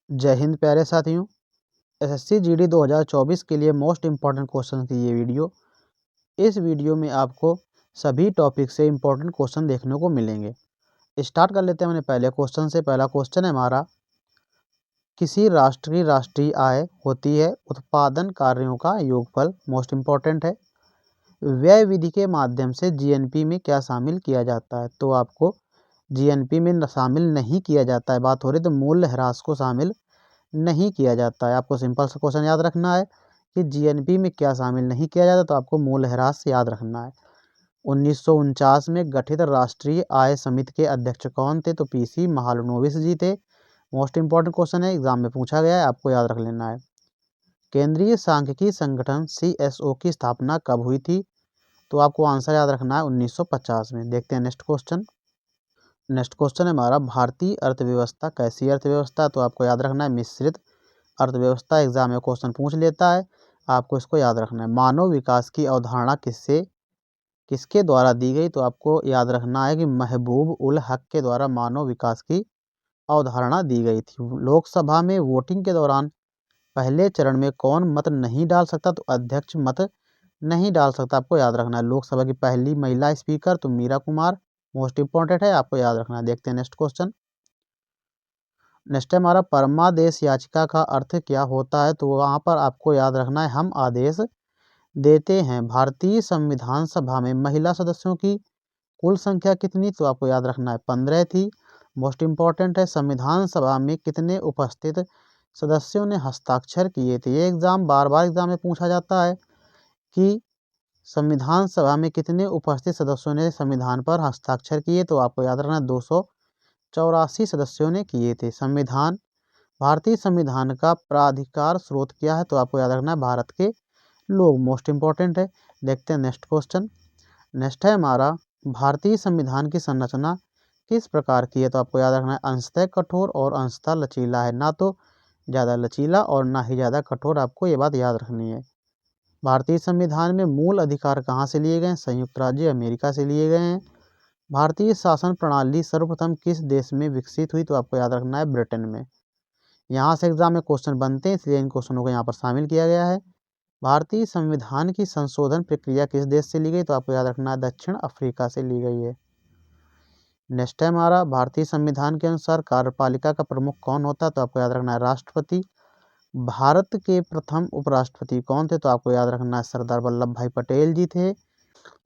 जय हिंद प्यारे साथियों। एसएससी जीडी 2024 के लिए मोस्ट इम्पॉर्टेंट क्वेश्चन की ये वीडियो। इस वीडियो में आपको सभी टॉपिक से इम्पोर्टेंट क्वेश्चन देखने को मिलेंगे। स्टार्ट कर लेते हैं अपने पहले क्वेश्चन से। पहला क्वेश्चन है हमारा, किसी राष्ट्र की राष्ट्रीय आय होती है उत्पादन कार्यों का योगफल। मोस्ट इम्पॉर्टेंट है। व्यय विधि के माध्यम से जीएनपी में क्या शामिल किया जाता है? तो आपको जीएनपी में शामिल नहीं किया जाता है। बात हो रही तो मूल्य ह्रास को शामिल नहीं किया जाता है। आपको सिंपल सा क्वेश्चन याद रखना है कि जीएनपी में क्या शामिल नहीं किया जाता, तो आपको मूल्यह्रास याद रखना है। 1949 में गठित राष्ट्रीय आय समिति के अध्यक्ष कौन थे? तो पीसी महालनोबिस जी थे। मोस्ट इंपॉर्टेंट क्वेश्चन है, एग्जाम में पूछा गया है, आपको याद रख लेना है। केंद्रीय सांख्यिकी संगठन सीएसओ की स्थापना कब हुई थी? तो आपको आंसर याद रखना है 1950 में। देखते हैं नेक्स्ट क्वेश्चन। नेक्स्ट क्वेश्चन है हमारा, भारतीय अर्थव्यवस्था कैसी अर्थव्यवस्था? तो आपको याद रखना है मिश्रित अर्थव्यवस्था। एग्जाम में क्वेश्चन पूछ लेता है, आपको इसको याद रखना है। मानव विकास की अवधारणा किसके द्वारा दी गई? तो आपको याद रखना है कि महबूब उल हक के द्वारा मानव विकास की अवधारणा दी गई थी। लोकसभा में वोटिंग के दौरान पहले चरण में कौन मत नहीं डाल सकता? तो अध्यक्ष मत नहीं डाल सकता। आपको याद रखना है। लोकसभा की पहली महिला स्पीकर तो मीरा कुमार। मोस्ट इंपॉर्टेंट है, आपको याद रखना है। देखते हैं नेक्स्ट क्वेश्चन। नेक्स्ट है हमारा, परमादेश याचिका का अर्थ क्या होता है? तो वहाँ पर आपको याद रखना है हम आदेश देते हैं। भारतीय संविधान सभा में महिला सदस्यों की कुल संख्या कितनी? तो आपको याद रखना है 15 थी। मोस्ट इम्पॉर्टेंट है, संविधान सभा में कितने उपस्थित सदस्यों ने हस्ताक्षर किए थे? ये बार बार एग्जाम में पूछा जाता है कि संविधान सभा में कितने उपस्थित सदस्यों ने संविधान पर हस्ताक्षर किए? तो आपको याद रखना है 284 सदस्यों ने किए थे। भारतीय संविधान का प्राधिकार स्रोत क्या है? तो आपको याद रखना है भारत के लोग। मोस्ट इंपॉर्टेंट है। देखते हैं नेक्स्ट क्वेश्चन। नेक्स्ट है हमारा, भारतीय संविधान की संरचना किस प्रकार की है? तो आपको याद रखना है अंशतः कठोर और अंशतः लचीला है। ना तो ज़्यादा लचीला और ना ही ज़्यादा कठोर, आपको ये बात याद रखनी है। भारतीय संविधान में मूल अधिकार कहाँ से लिए गए हैं? संयुक्त राज्य अमेरिका से लिए गए हैं। भारतीय शासन प्रणाली सर्वप्रथम किस देश में विकसित हुई? तो आपको याद रखना है ब्रिटेन में। यहाँ से एग्जाम में क्वेश्चन बनते हैं, इसलिए इन क्वेश्चनों को यहाँ पर शामिल किया गया है। भारतीय संविधान की संशोधन प्रक्रिया किस देश से ली गई? तो आपको याद रखना है दक्षिण अफ्रीका से ली गई है। नेक्स्ट है हमारा, भारतीय संविधान के अनुसार कार्यपालिका का प्रमुख कौन होता है? तो आपको याद रखना है राष्ट्रपति। भारत के प्रथम उपराष्ट्रपति कौन थे? तो आपको याद रखना है सरदार वल्लभ भाई पटेल जी थे।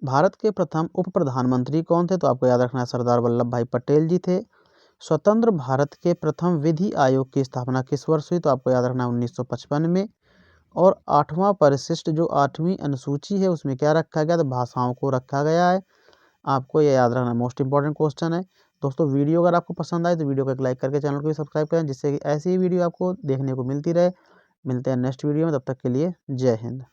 भारत के प्रथम उप प्रधानमंत्री कौन थे? तो आपको याद रखना है सरदार वल्लभ भाई पटेल जी थे। स्वतंत्र भारत के प्रथम विधि आयोग की स्थापना किस वर्ष हुई? तो आपको याद रखना है 1955 में। और 8वां परिशिष्ट जो 8वीं अनुसूची है उसमें क्या रखा गया? तो भाषाओं को रखा गया है। आपको ये याद रखना मोस्ट इंपॉर्टेंट क्वेश्चन है। दोस्तों वीडियो अगर आपको पसंद आए तो वीडियो को एक लाइक करके चैनल को भी सब्सक्राइब करें, जिससे कि ऐसी ही वीडियो आपको देखने को मिलती रहे। मिलते हैं नेक्स्ट वीडियो में, तब तक के लिए जय हिंद।